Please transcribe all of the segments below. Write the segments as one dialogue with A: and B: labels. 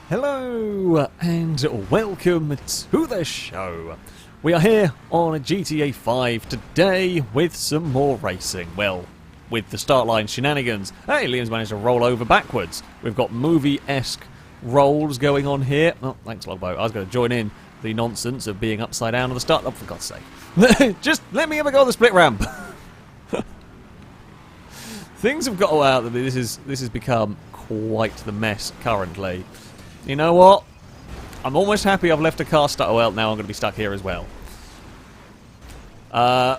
A: Hello and welcome to the show. We are here on GTA 5 today with some more racing. Well, with the start line shenanigans. Hey, Liam's managed to roll over backwards. We've got movie-esque rolls going on here. Oh, thanks, Logboat. I was going to join in the nonsense of being upside down at the start. Oh, for God's sake. Just let me have a go on the split ramp. Things have got out that this has become quite the mess currently. You know what? I'm almost happy I've left a car stuck. Well, now I'm going to be stuck here as well. Oh,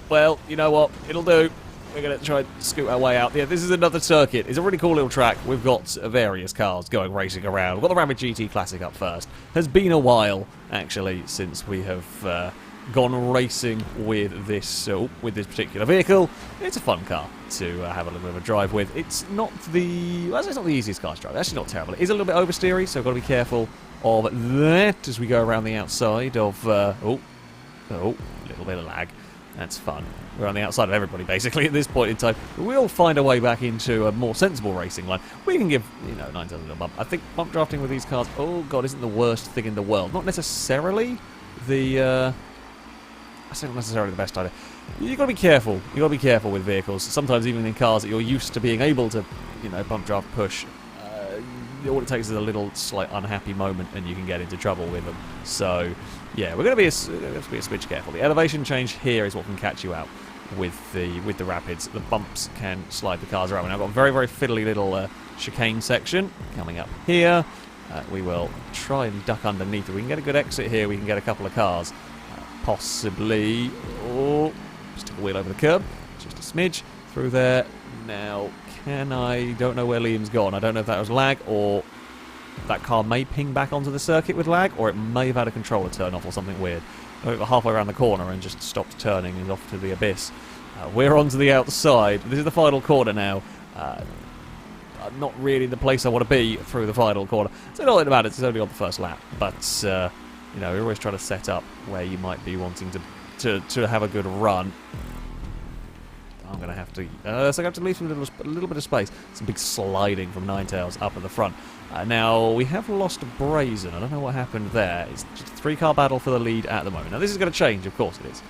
A: well, you know what? It'll do. We're going to try and scoot our way out. Yeah, this is another circuit. It's a really cool little track. We've got various cars going racing around. We've got the Rabbit GT Classic up first. Has been a while, actually, since we have gone racing with this particular vehicle. It's a fun car to have a little bit of a drive with. It's not the it's not the easiest car to drive. It's actually not terrible. It is a little bit oversteery, so I've got to be careful of that as we go around the outside of a little bit of lag. That's fun. We're on the outside of everybody basically at this point in time. We'll find a way back into a more sensible racing line. We can give 9 a little bump. I think bump drafting with these cars, oh god, isn't the worst thing in the world. Not necessarily the that's not necessarily the best idea. You've got to be careful. You've got to be careful with vehicles. Sometimes even in cars that you're used to being able to, bump draft push, all it takes is a little slight unhappy moment and you can get into trouble with them. So, yeah, we're going to be a smidge careful. The elevation change here is what can catch you out with the rapids. The bumps can slide the cars around. Now I've got a very, very fiddly little chicane section coming up here. We will try and duck underneath it. We can get a good exit here. We can get a couple of cars. Possibly. Oh, stick a wheel over the curb. Just a smidge through there. Now, don't know where Liam's gone. I don't know if that was lag or that car may ping back onto the circuit with lag, or it may have had a controller turn off or something weird. I got halfway around the corner and just stopped turning and off to the abyss. We're onto the outside. This is the final corner now. Not really the place I want to be through the final corner. So not that it matters. It's only on the first lap, but. We always try to set up where you might be wanting to have a good run. I'm going to have to... so I have to leave a little bit of space. Some big sliding from Ninetales up at the front. Now, we have lost Brazen. I don't know what happened there. It's just a 3-car battle for the lead at the moment. Now, this is going to change, of course it is.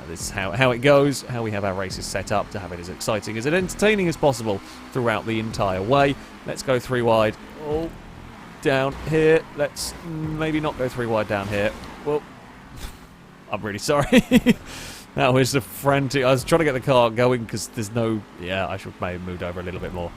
A: This is how it goes, how we have our races set up to have it as exciting, as entertaining as possible throughout the entire way. Let's go 3 wide. Oh... down here. Let's maybe not go 3 wide down here. Well, I'm really sorry. That was a frantic... I was trying to get the car going because there's no... Yeah, I should maybe have moved over a little bit more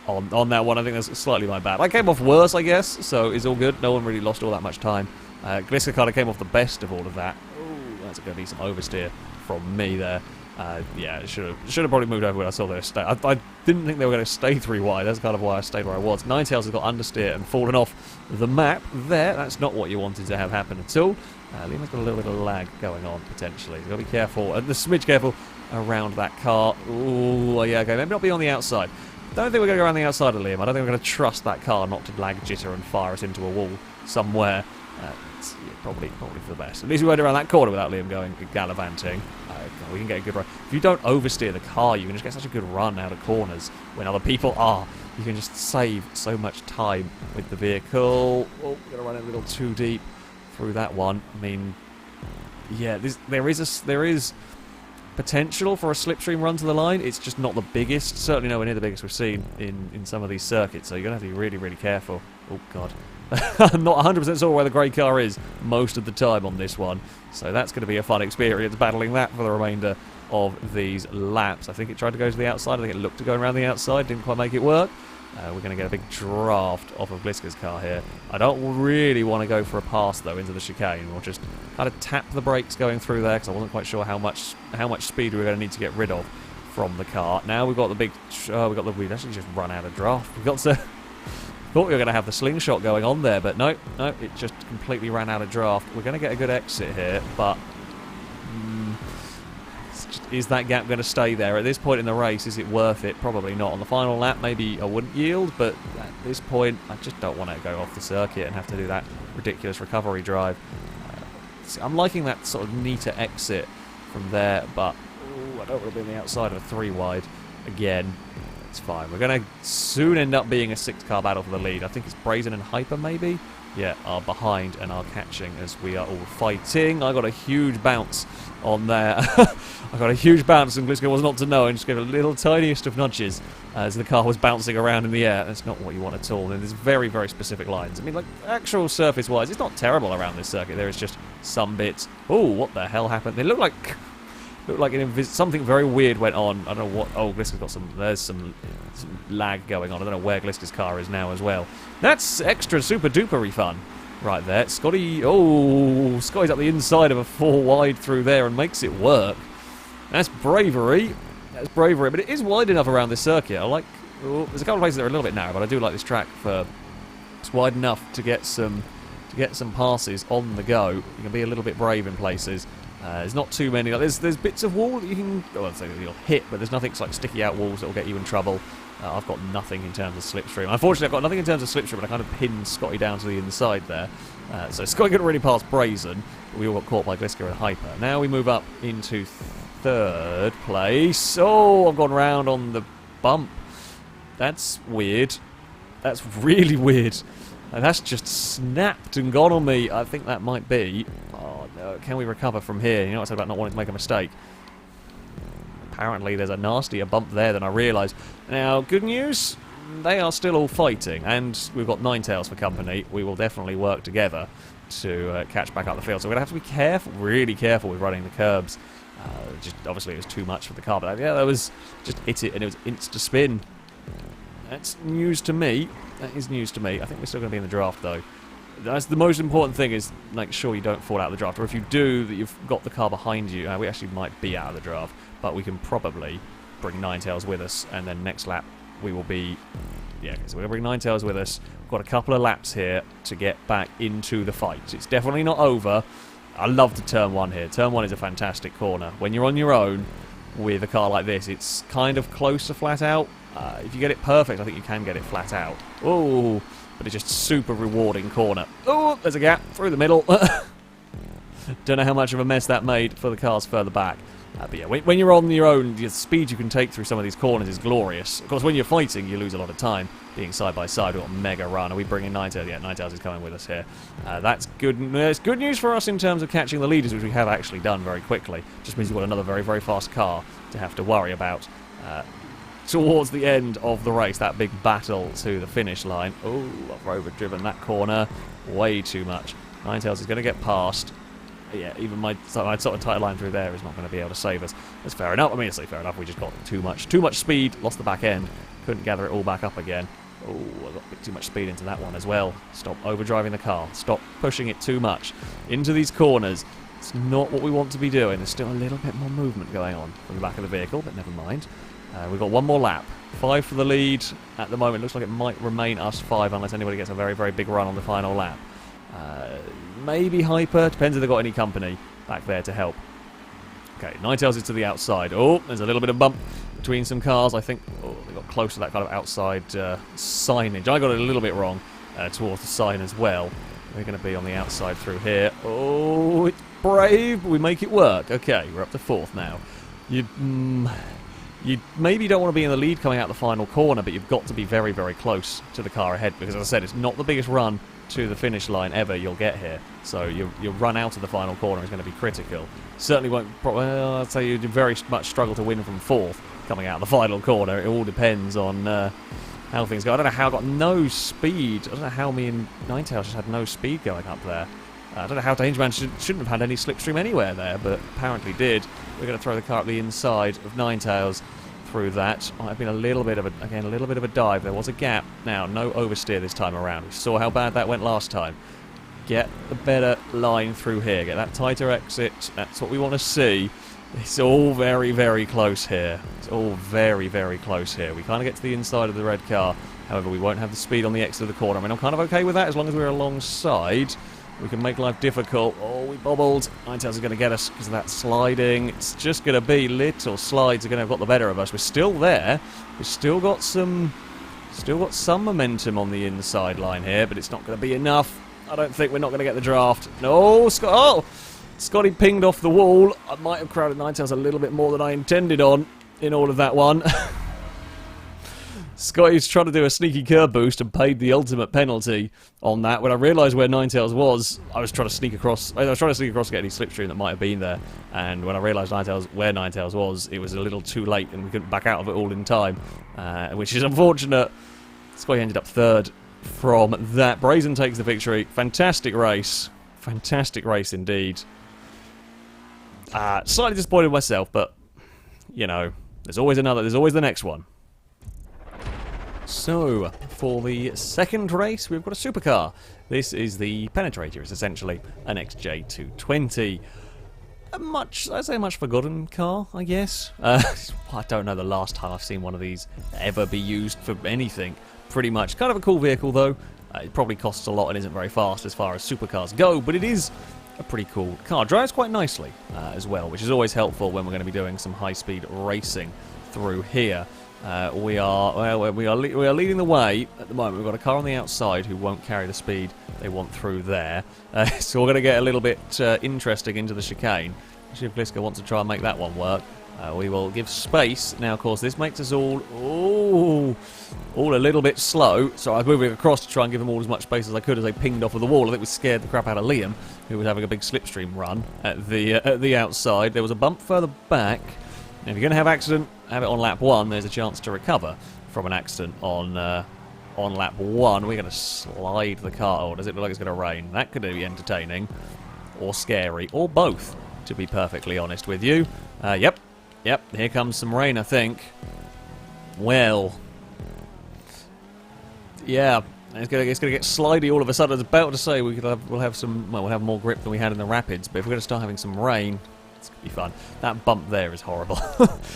A: on that one. I think that's slightly my bad. I came off worse, I guess, so it's all good. No one really lost all that much time. Gliska kind of came off the best of all of that. Ooh, that's going to be some oversteer from me there. Yeah, should have probably moved over when I saw they were stay. I didn't think they were going to stay 3 wide. That's kind of why I stayed where I was. Ninetales has got understeer and fallen off the map there. That's not what you wanted to have happen at all. Liam's got a little bit of lag going on, potentially. You've got to be careful, and the smidge careful around that car. Ooh, yeah, okay, maybe not be on the outside. Don't think we're going to go around the outside of Liam. I don't think we're going to trust that car not to lag jitter and fire us into a wall somewhere. Yeah, probably for the best. At least we went around that corner without Liam going gallivanting. We can get a good run. If you don't oversteer the car, you can just get such a good run out of corners when other people are. You can just save so much time with the vehicle. Oh, we're going to run a little too deep through that one. I mean, yeah, there is potential for a slipstream run to the line. It's just not the biggest. Certainly nowhere near the biggest we've seen in some of these circuits. So you're going to have to be really, really careful. Oh, God. I'm not 100% sure where the grey car is most of the time on this one. So that's going to be a fun experience, battling that for the remainder of these laps. I think it tried to go to the outside. I think it looked to go around the outside. Didn't quite make it work. We're going to get a big draft off of Gliska's car here. I don't really want to go for a pass, though, into the chicane. We'll just kind of tap the brakes going through there, because I wasn't quite sure how much speed we were going to need to get rid of from the car. Now we've got the big... we've actually just run out of draft. We've got to... Thought we were going to have the slingshot going on there, but no, it just completely ran out of draft. We're going to get a good exit here, but is that gap going to stay there? At this point in the race, is it worth it? Probably not. On the final lap, maybe I wouldn't yield, but at this point, I just don't want to go off the circuit and have to do that ridiculous recovery drive. I'm liking that sort of neater exit from there, but I don't want to be on the outside of a 3 wide again. It's fine. We're going to soon end up being a 6-car battle for the lead. I think it's Brazen and Hyper, maybe? Yeah, are behind and are catching as we are all fighting. I got a huge bounce on there. I got a huge bounce and Glisko was not to know and just gave a little tiniest of nudges as the car was bouncing around in the air. That's not what you want at all. And there's very, very specific lines. I mean, like, actual surface-wise, it's not terrible around this circuit. There is just some bits. Oh, what the hell happened? They look like something very weird went on. I don't know what. Oh, Gliska's got there's some lag going on. I don't know where Gliska's car is now as well. That's extra super duper fun right there. Scotty's up the inside of a 4 wide through there and makes it work. That's bravery. That's bravery, but it is wide enough around this circuit. I like. Oh, there's a couple of places that are a little bit narrow, but I do like this track for. It's wide enough to get some passes on the go. You can be a little bit brave in places. There's not too many. Like, there's bits of wall that you can. Well, I'd say you'll hit, but there's nothing like sticky out walls that will get you in trouble. I've got nothing in terms of slipstream. Unfortunately, I've got nothing in terms of slipstream, but I kind of pinned Scotty down to the inside there. So Scotty couldn't really pass Brazen, but we all got caught by Gliska and Hyper. Now we move up into 3rd place. Oh, I've gone round on the bump. That's weird. That's really weird. And that's just snapped and gone on me. I think that might be. Oh no! Can we recover from here? You know what I said about not wanting to make a mistake. Apparently, there's a nastier bump there than I realised. Now, good news. They are still all fighting, and we've got Ninetales for company. We will definitely work together to catch back up the field. So we're going to have to be careful, really careful with running the curbs. Just obviously, it was too much for the car, but yeah, that was just hit it, and it was insta-spin. That's news to me. That is news to me. I think we're still going to be in the draft, though. That's the most important thing, is make sure you don't fall out of the draft. Or if you do, that you've got the car behind you. We actually might be out of the draft, but we can probably bring Ninetales with us, and then next lap we will be... Yeah, so we're going to bring Ninetales with us. We've got a couple of laps here to get back into the fight. It's definitely not over. I love the turn 1 here. Turn 1 is a fantastic corner. When you're on your own with a car like this, it's kind of close to flat out. If you get it perfect, I think you can get it flat out. Oh, but it's just super rewarding corner. Oh, there's a gap through the middle. Don't know how much of a mess that made for the cars further back. But yeah, when you're on your own, the speed you can take through some of these corners is glorious. Of course, when you're fighting, you lose a lot of time being side by side. We've got a mega run. Are we bringing Ninetales? Yeah, Ninetales is coming with us here. That's good. It's good news for us in terms of catching the leaders, which we have actually done very quickly. Just means we've got another very, very fast car to have to worry about. Towards the end of the race, that big battle to the finish line. Oh, I've overdriven that corner way too much. Ninetales is going to get past. Yeah, even my sort of tight line through there is not going to be able to save us. That's fair enough. I mean, it's fair enough. We just got too much speed, lost the back end, couldn't gather it all back up again. Oh, I got a bit too much speed into that one as well. Stop overdriving the car. Stop pushing it too much into these corners. It's not what we want to be doing. There's still a little bit more movement going on from the back of the vehicle, but never mind. We've got one more lap. 5 for the lead at the moment. Looks like it might remain us 5 unless anybody gets a very, very big run on the final lap. Maybe Hyper. Depends if they've got any company back there to help. Okay, Ninetales is to the outside. Oh, there's a little bit of bump between some cars. I think they got close to that kind of outside signage. I got it a little bit wrong towards the sign as well. We're going to be on the outside through here. Oh, it's brave, but we make it work. Okay, we're up to 4th now. You maybe don't want to be in the lead coming out the final corner, but you've got to be very, very close to the car ahead, because as I said, it's not the biggest run to the finish line ever you'll get here. So your run out of the final corner is going to be critical. Certainly won't... Well, I'd say you very much struggle to win from 4th coming out of the final corner. It all depends on how things go. I don't know how I got no speed. I don't know how me and Ninetales just had no speed going up there. I don't know how Dangerman shouldn't have had any slipstream anywhere there, but apparently did. We're going to throw the car up the inside of Ninetales through that. Might have been a little bit of a dive. There was a gap. Now, no oversteer this time around. We saw how bad that went last time. Get the better line through here. Get that tighter exit. That's what we want to see. It's all very, very close here. It's all very, very close here. We kind of get to the inside of the red car. However, we won't have the speed on the exit of the corner. I mean, I'm kind of okay with that as long as we're alongside. We can make life difficult. Oh, we bobbled. Ninetales is going to get us because of that sliding. It's just going to be little slides are going to have got the better of us. We're still there. We've still got some momentum on the inside line here, but it's not going to be enough. I don't think we're not going to get the draft. No, Scotty pinged off the wall. I might have crowded Ninetales a little bit more than I intended on in all of that one. Scotty's trying to do a sneaky curb boost and paid the ultimate penalty on that. When I realised where Ninetales was, I was trying to sneak across. I was trying to sneak across to get any slipstream that might have been there. And when I realised where Ninetales was, it was a little too late and we couldn't back out of it all in time, which is unfortunate. Scotty ended up third from that. Brazen takes the victory. Fantastic race indeed. Slightly disappointed myself, but you know, there's always the next one. So, for the second race, we've got a supercar. This is the Penetrator. It's essentially an XJ220. I'd say a much forgotten car, I guess. I don't know the last time I've seen one of these ever be used for anything, pretty much. Kind of a cool vehicle, though. It probably costs a lot and isn't very fast as far as supercars go, but it is a pretty cool car. Drives quite nicely as well, which is always helpful when we're going to be doing some high-speed racing through here. We are leading the way at the moment. We've got a car on the outside who won't carry the speed they want through there. So we're going to get a little bit interesting into the chicane. See if Gliska wants to try and make that one work. We will give space. Now, of course, this makes us all a little bit slow. So I was moving across to try and give them all as much space as I could as they pinged off of the wall. I think we scared the crap out of Liam, who was having a big slipstream run at the outside. There was a bump further back. Now, if you're going to have accident, have it on lap 1. There's a chance to recover from an accident on lap 1. We're going to slide the car. Oh, does it look like it's going to rain? That could be entertaining or scary or both, to be perfectly honest with you. Yep, here comes some rain, I think. Well, yeah, it's gonna get slidey all of a sudden. I was about to say we'll have more grip than we had in the rapids, but if we're going to start having some rain, it's going to be fun. That bump there is horrible.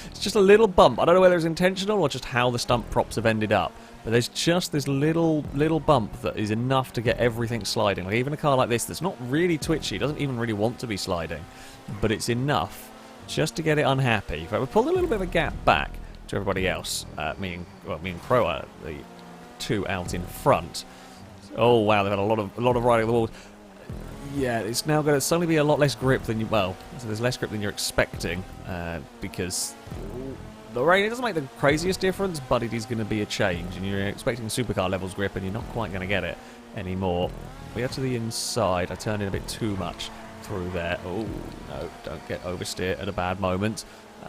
A: It's just a little bump. I don't know whether it's intentional or just how the stunt props have ended up, but there's just this little bump that is enough to get everything sliding. Like even a car like this that's not really twitchy, doesn't even really want to be sliding, but it's enough just to get it unhappy. In fact, we pulled a little bit of a gap back to everybody else. Me and Crow are the two out in front. Oh wow, they've had a lot of riding the walls. Yeah, it's now going to suddenly be a lot less grip than so there's less grip than you're expecting, because the rain, it doesn't make the craziest difference, but it is going to be a change, and you're expecting supercar levels grip, and you're not quite going to get it anymore. We are to the inside. I turned in a bit too much through there. Oh, no, don't get oversteer at a bad moment.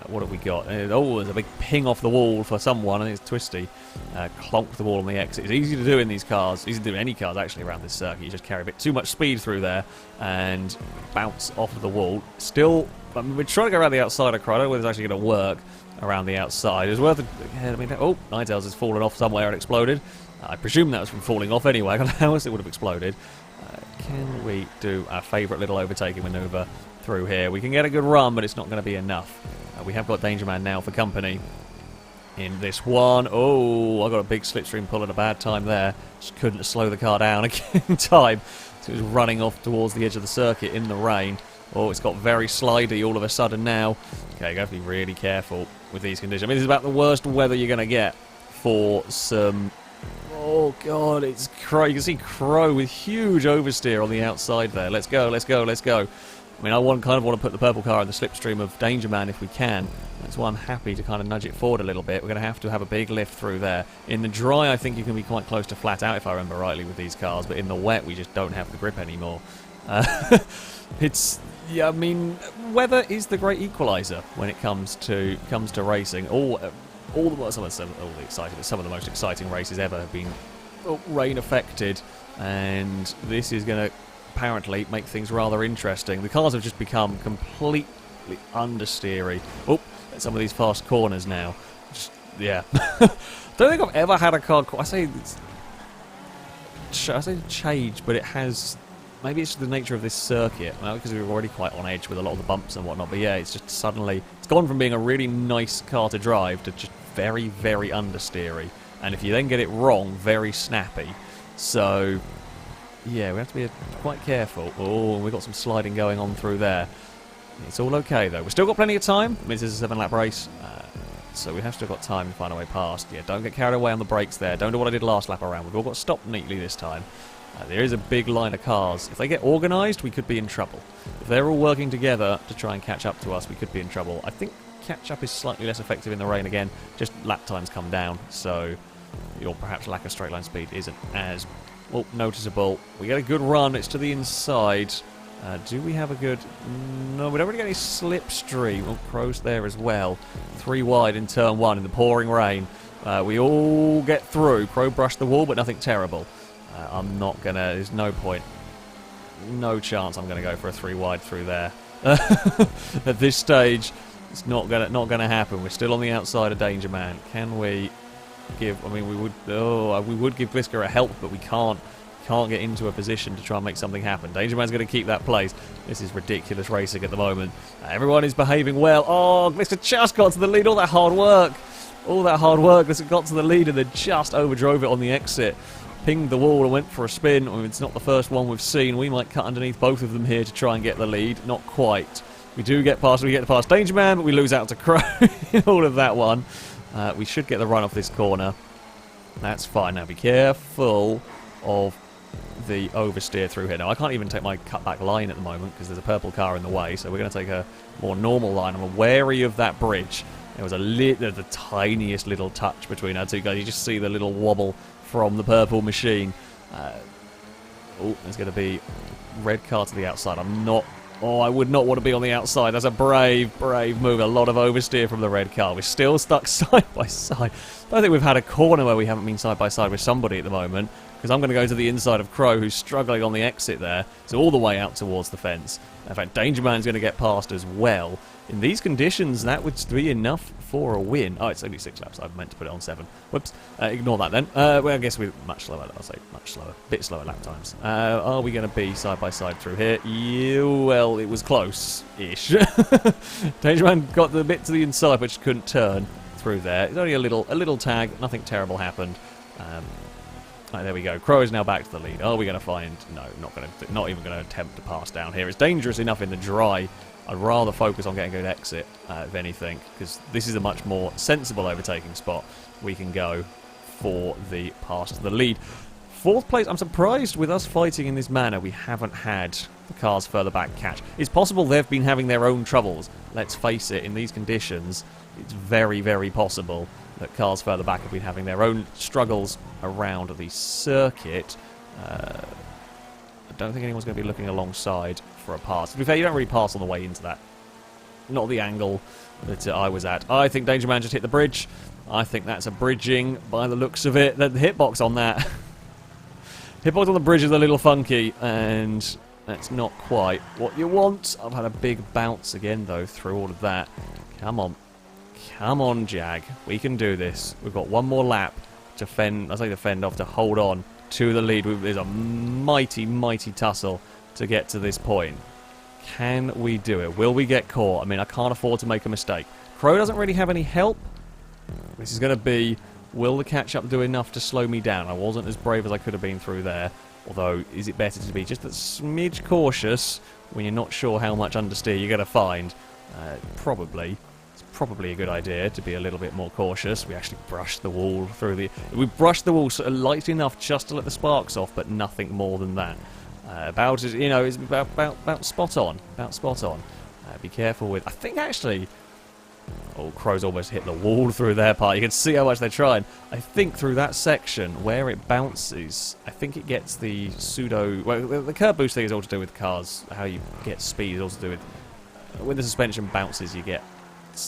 A: What have we got? Oh, there's a big ping off the wall for someone. I think it's Twisty. Clonked the wall on the exit. It's easy to do in these cars. Easy to do in any cars, actually, around this circuit. You just carry a bit too much speed through there and bounce off of the wall. Still, I mean, we're trying to go around the outside of Crow. I don't know whether it's actually going to work around the outside. It's worth it. I mean, oh, Ninetales has fallen off somewhere and exploded. I presume that was from falling off anyway. I don't know how else it would have exploded. Can we do our favourite little overtaking manoeuvre through here? We can get a good run, but it's not going to be enough. We have got Danger Man now for company in this one. Oh, I got a big slipstream pull at a bad time there. Just couldn't slow the car down again in time. So it was running off towards the edge of the circuit in the rain. Oh, it's got very slidey all of a sudden now. Okay, you have to be really careful with these conditions. I mean, this is about the worst weather you're going to get for some... Oh, God, it's Crow. You can see Crow with huge oversteer on the outside there. Let's go, let's go, let's go. I mean, I kind of want to put the purple car in the slipstream of Danger Man if we can. That's why I'm happy to kind of nudge it forward a little bit. We're going to have a big lift through there. In the dry, I think you can be quite close to flat out, if I remember rightly, with these cars. But in the wet, we just don't have the grip anymore. Yeah, I mean, weather is the great equaliser when it comes to racing. Some of the most exciting races ever have been rain affected, and this is going to apparently make things rather interesting. The cars have just become completely understeery. Oh, at some of these fast corners now. Just, yeah. Don't think I've ever had a car... I say change, but it has... Maybe it's the nature of this circuit, because we were already quite on edge with a lot of the bumps and whatnot, but yeah, it's just suddenly... It's gone from being a really nice car to drive to just very, very understeery. And if you then get it wrong, very snappy. So... yeah, we have to be quite careful. Oh, we've got some sliding going on through there. It's all okay, though. We've still got plenty of time. I mean, this is a 7-lap race, so we have still got time to find our way past. Yeah, don't get carried away on the brakes there. Don't do what I did last lap around. We've all got stopped neatly this time. There is a big line of cars. If they get organised, we could be in trouble. If they're all working together to try and catch up to us, we could be in trouble. I think catch-up is slightly less effective in the rain again. Just lap times come down, so... Or perhaps lack of straight line speed isn't as noticeable. We get a good run. It's to the inside. Do we have a good... No, we don't really get any slipstream. Well, Crow's there as well. 3 wide in turn 1 in the pouring rain. We all get through. Crow brushed the wall, but nothing terrible. I'm not going to... There's no point. No chance I'm going to go for a 3 wide through there. At this stage, it's not gonna happen. We're still on the outside of Danger Man. Can we give... I mean, we would give Blisker a help, but we can't get into a position to try and make something happen. Danger Man's going to keep that place. This is ridiculous racing at the moment. Everyone is behaving well. Oh, Blisker just got to the lead. All that hard work. Blisker got to the lead and then just overdrove it on the exit. Pinged the wall and went for a spin. I mean, it's not the first one we've seen. We might cut underneath both of them here to try and get the lead. Not quite. We do get past. We get past Danger Man, but we lose out to Crow in all of that one. We should get the run off this corner. That's fine. Now be careful of the oversteer through here. Now I can't even take my cutback line at the moment because there's a purple car in the way, so we're going to take a more normal line. I'm wary of that bridge. There was the tiniest little touch between our two guys. You just see the little wobble from the purple machine. There's going to be red car to the outside. I would not want to be on the outside. That's a brave move. A lot of oversteer from the red car. We're still stuck side by side. I don't think we've had a corner where we haven't been side by side with somebody at the moment, because I'm going to go to the inside of Crow, who's struggling on the exit there. So all the way out towards the fence. In fact, Danger Man's going to get past as well. In these conditions, that would be enough for a win. Oh, it's only 6 laps. I meant to put it on 7. Whoops. Ignore that then. Well, I guess we're much slower. I'll say much slower. Bit slower lap times. Are we going to be side by side through here? Well, it was close-ish. Danger Man got the bit to the inside, but just couldn't turn through there. It's only a little tag. Nothing terrible happened. Right, there we go. Crow is now back to the lead. Are we going to find... No, not even going to attempt to pass down here. It's dangerous enough in the dry. I'd rather focus on getting a good exit, if anything, because this is a much more sensible overtaking spot. We can go for the pass to the lead. 4th place, I'm surprised with us fighting in this manner we haven't had the cars further back catch. It's possible they've been having their own troubles. Let's face it, in these conditions, it's very, very possible that cars further back have been having their own struggles around the circuit. I don't think anyone's going to be looking alongside for a pass. To be fair, you don't really pass on the way into that. Not the angle that I was at. I think Danger Man just hit the bridge. I think that's a bridging by the looks of it. The hitbox on that. Hitbox on the bridge is a little funky, and that's not quite what you want. I've had a big bounce again, though, through all of that. Come on. Come on, Jag. We can do this. We've got one more lap to fend off, to hold on to the lead. There's a mighty, mighty tussle to get to this point. Can we do it? Will we get caught? I mean, I can't afford to make a mistake. Crow doesn't really have any help. This is going to be, will the catch-up do enough to slow me down? I wasn't as brave as I could have been through there. Although, is it better to be just a smidge cautious when you're not sure how much understeer you're going to find? Probably. Probably a good idea to be a little bit more cautious. We actually brushed the wall through the... We brushed the wall sort of light enough just to let the sparks off, but nothing more than that. About, you know, it's about spot on. About spot on. Be careful with... I think actually... Oh, Crow's almost hit the wall through their part. You can see how much they're trying. I think through that section where it bounces, I think it gets the pseudo... Well, the curb boost thing is all to do with cars. How you get speed is all to do with... When the suspension bounces, you get...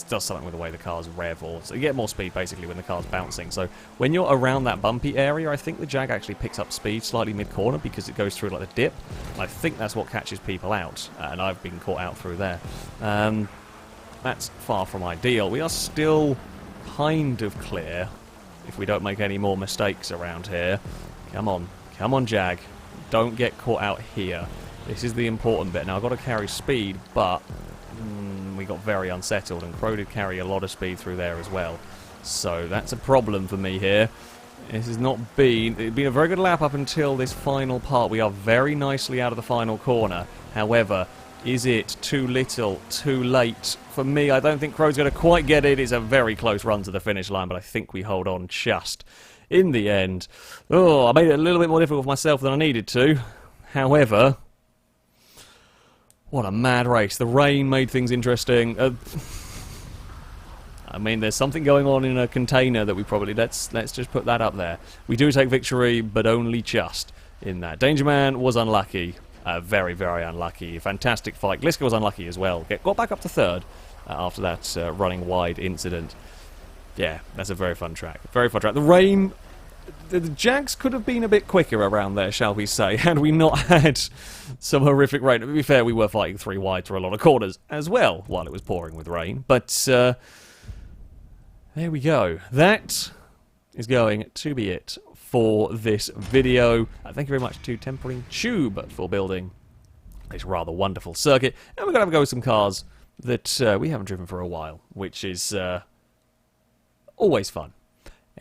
A: does something with the way the cars rev, or so you get more speed basically when the car's bouncing. So when you're around that bumpy area, I think the Jag actually picks up speed slightly mid-corner because it goes through like the dip. And I think that's what catches people out, and I've been caught out through there. That's far from ideal. We are still kind of clear if we don't make any more mistakes around here. Come on, Jag. Don't get caught out here. This is the important bit. Now I've got to carry speed, but we got very unsettled, and Crow did carry a lot of speed through there as well. So that's a problem for me here. This has not been... It's been a very good lap up until this final part. We are very nicely out of the final corner. However, is it too little, too late? For me, I don't think Crow's going to quite get it. It's a very close run to the finish line, but I think we hold on just in the end. Oh, I made it a little bit more difficult for myself than I needed to. However... What a mad race. The rain made things interesting. I mean, there's something going on in a container that we probably... Let's just put that up there. We do take victory, but only just in that. Danger Man was unlucky. Very, very unlucky. Fantastic fight. Gliska was unlucky as well. Got back up to third after that running wide incident. Yeah, that's a very fun track. Very fun track. The rain... The Jags could have been a bit quicker around there, shall we say, had we not had some horrific rain. To be fair, we were fighting 3 wide through a lot of corners as well while it was pouring with rain. But there we go. That is going to be it for this video. Thank you very much to Tempering Tube for building this rather wonderful circuit. And we're going to have a go with some cars that we haven't driven for a while, which is always fun.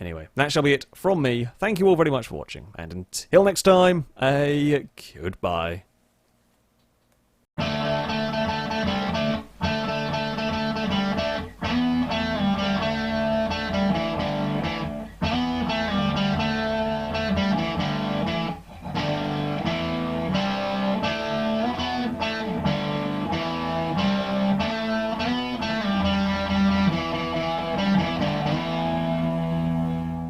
A: Anyway, that shall be it from me. Thank you all very much for watching, and until next time, a goodbye.